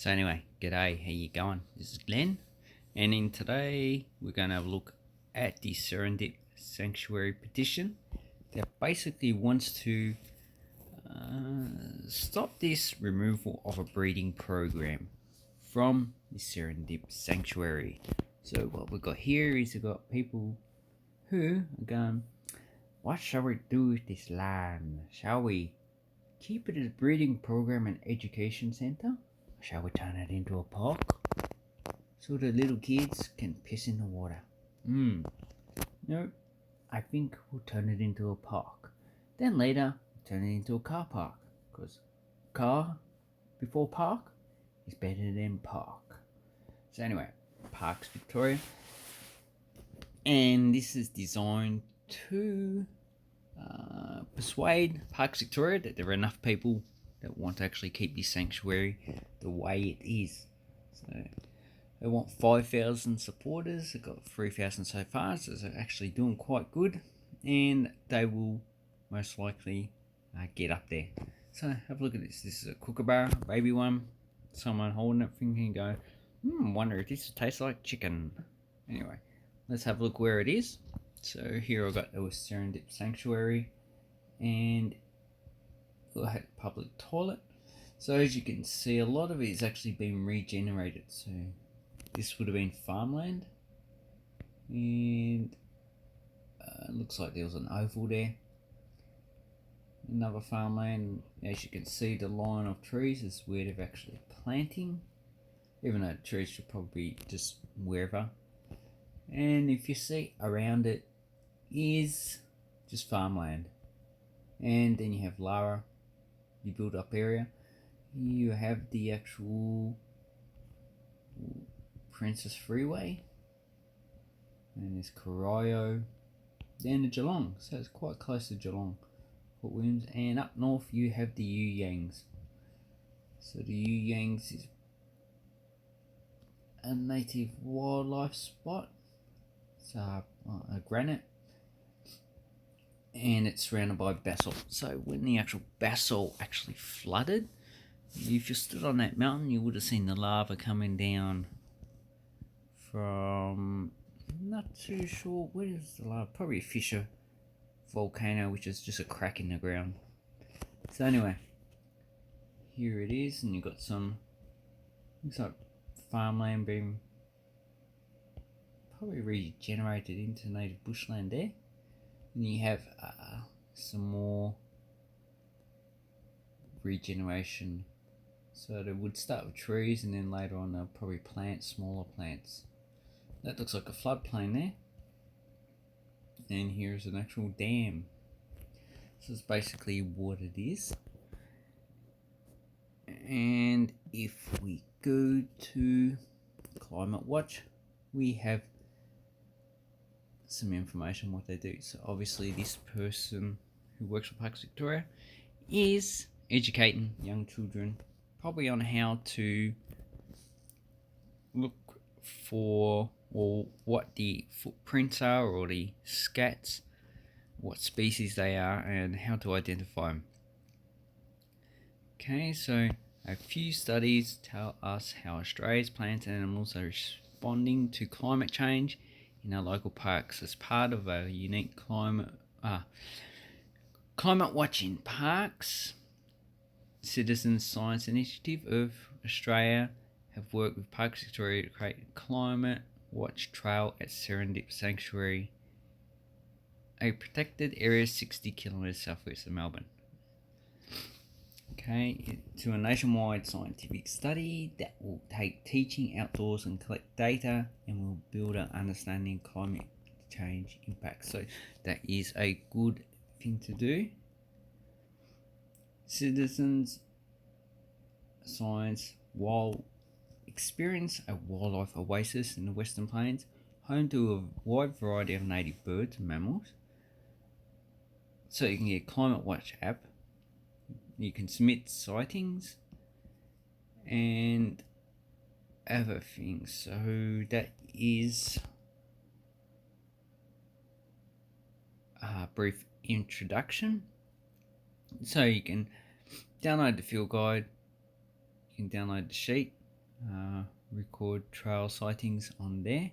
So anyway, g'day, how you going? This is Glenn, and in today we're going to have a look at the Serendip Sanctuary petition that basically wants to stop this removal of a breeding program from the Serendip Sanctuary. So what we've got here is we've got people who are going, what shall we do with this land? Shall we keep it as a breeding program and education centre? Shall we turn it into a park so the little kids can piss in the water? No, I think we'll turn it into a park. Then later, turn it into a car park, because car before park is better than park. So anyway, Parks Victoria, and this is designed to persuade Parks Victoria that there are enough people that want to actually keep this sanctuary the way it is. So they want 5,000 supporters. They've got 3,000 so far, so they're actually doing quite good, and they will most likely get up there. So have a look at this. This is a kookaburra, a baby one. Someone holding it, thinking, go, wonder if this tastes like chicken. Anyway, let's have a look where it is. So here I've got our Serendip Sanctuary, and we'll have a public toilet. So as you can see, a lot of it is actually been regenerated. So this would have been farmland, and looks like there was an oval there. Another farmland. As you can see, the line of trees is where they're actually planting, even though the trees should probably be just wherever. And if you see around it is just farmland. And then you have Lara, the build up area. You have the actual Princess Freeway, and there's Corio, then the Geelong, so it's quite close to Geelong, Port Williams. And up north you have the You Yangs. So the You Yangs is a native wildlife spot. It's a granite, and it's surrounded by basalt. So when the actual basalt actually flooded, if you stood on that mountain, you would have seen the lava coming down from, not too sure, where is the lava? Probably a Fisher volcano, which is just a crack in the ground. So anyway, here it is, and you've got some, looks like farmland being probably regenerated into native bushland there. And you have some more regeneration. So they would start with trees, and then later on they'll probably plant smaller plants. That looks like a floodplain there. And here's an actual dam. So it's basically what it is. And if we go to Climate Watch, we have some information on what they do. So obviously this person who works for Parks Victoria is educating young children probably on how to look for, or what the footprints are, or the scats, what species they are, and how to identify them. Okay, so a few studies tell us how Australia's plants and animals are responding to climate change in our local parks as part of a unique climate watching parks. Citizens Science Initiative of Australia have worked with Parks Victoria to create a climate watch trail at Serendip Sanctuary, a protected area 60 kilometres southwest of Melbourne. Okay, to a nationwide scientific study that will take teaching outdoors and collect data, and will build an understanding of climate change impacts. So that is a good thing to do. Citizens Science will experience a wildlife oasis in the Western Plains, home to a wide variety of native birds and mammals. So you can get a Climate Watch app. You can submit sightings and other things. So that is a brief introduction. So you can download the field guide, you can download the sheet, record trail sightings on there.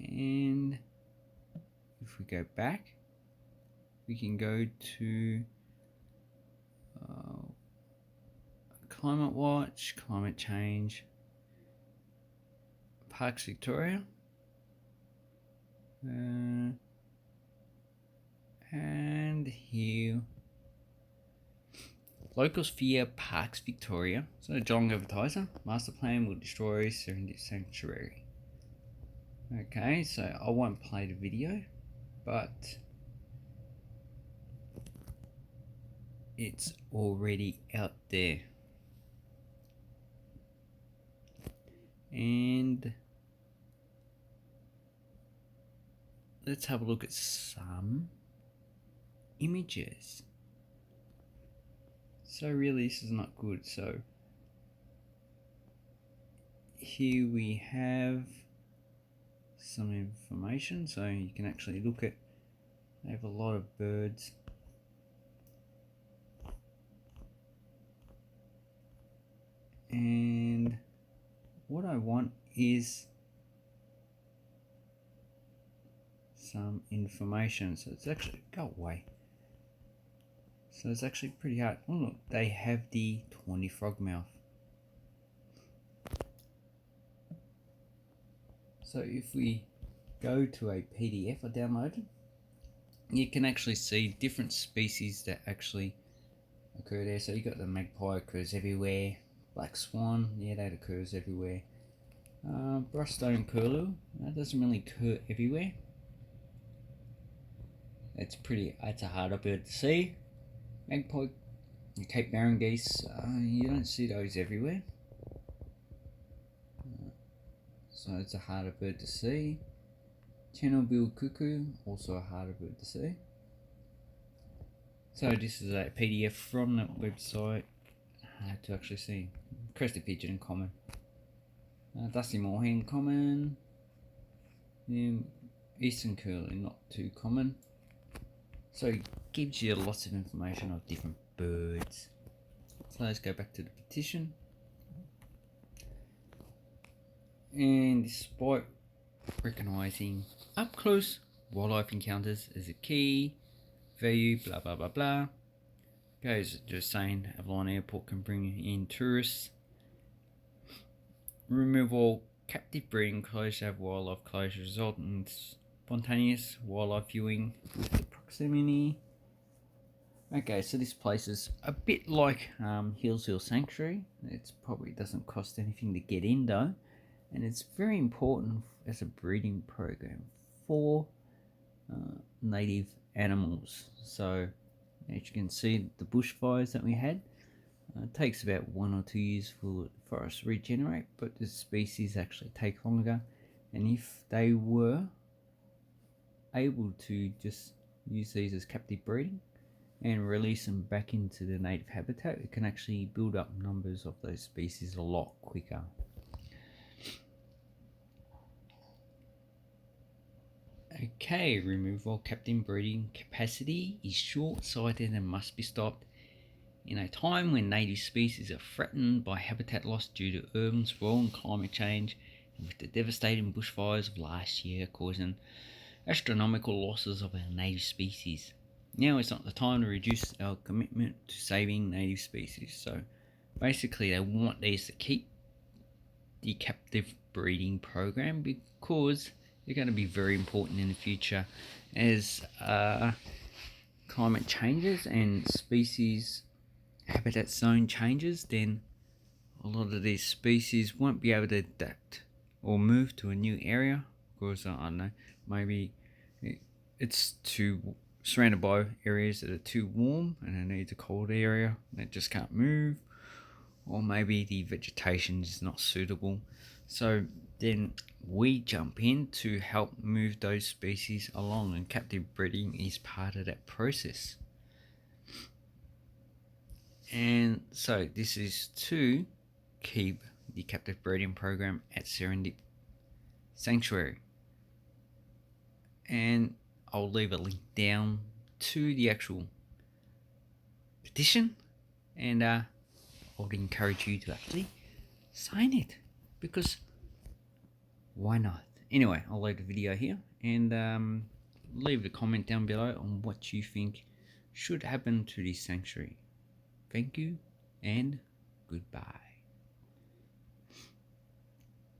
And if we go back, we can go to Climate Watch, Climate Change, Parks Victoria, and here Locals fear Parks Victoria. So Geelong Advertiser, master plan will destroy Serendip Sanctuary. Okay, so I won't play the video, but it's already out there. And let's have a look at some images. So really this is not good. So here we have some information, so you can actually look at, they have a lot of birds. And what I want is some information. So it's actually, go away. So it's actually pretty hard. Oh look, they have the 20 frogmouth. So if we go to a PDF I downloaded, you can actually see different species that actually occur there. So you got the magpie occurs everywhere, black swan, yeah, that occurs everywhere. Brushstone curlew, that doesn't really occur everywhere. It's a harder bird to see. Magpie, Cape Barren geese, you don't see those everywhere. So it's a harder bird to see. Channel-billed cuckoo, also a harder bird to see. So this is a PDF from that website to actually see. Crested pigeon common. Dusty moorhen common. Eastern curlew not too common. So it gives you lots of information of different birds. So let's go back to the petition. And despite recognising up close wildlife encounters as a key value, blah blah blah blah, goes just saying Avalon Airport can bring in tourists. Remove all captive breeding closure of wildlife closure result in spontaneous wildlife viewing with the proximity. Okay, so this place is a bit like Hill Sanctuary. It probably doesn't cost anything to get in though, and it's very important as a breeding program for native animals. So as you can see, the bushfires that we had, it takes about 1 or 2 years for forests to regenerate, but the species actually take longer. And if they were able to just use these as captive breeding and release them back into the native habitat, it can actually build up numbers of those species a lot quicker. Okay, removal captive breeding capacity is short-sighted and must be stopped in a time when native species are threatened by habitat loss due to urban sprawl and climate change, and with the devastating bushfires of last year causing astronomical losses of our native species. Now is not the time to reduce our commitment to saving native species. So basically they want these to keep the captive breeding program because they're going to be very important in the future as climate changes and species habitat zone changes. Then a lot of these species won't be able to adapt or move to a new area because I don't know, maybe it's too surrounded by areas that are too warm and it needs a cold area that just can't move, or maybe the vegetation is not suitable. So then we jump in to help move those species along, and captive breeding is part of that process. And so this is to keep the captive breeding program at Serendip Sanctuary. And I'll leave a link down to the actual petition, and I would encourage you to actually sign it, because why not? Anyway, I'll leave the video here, and leave a comment down below on what you think should happen to this sanctuary. Thank you and goodbye.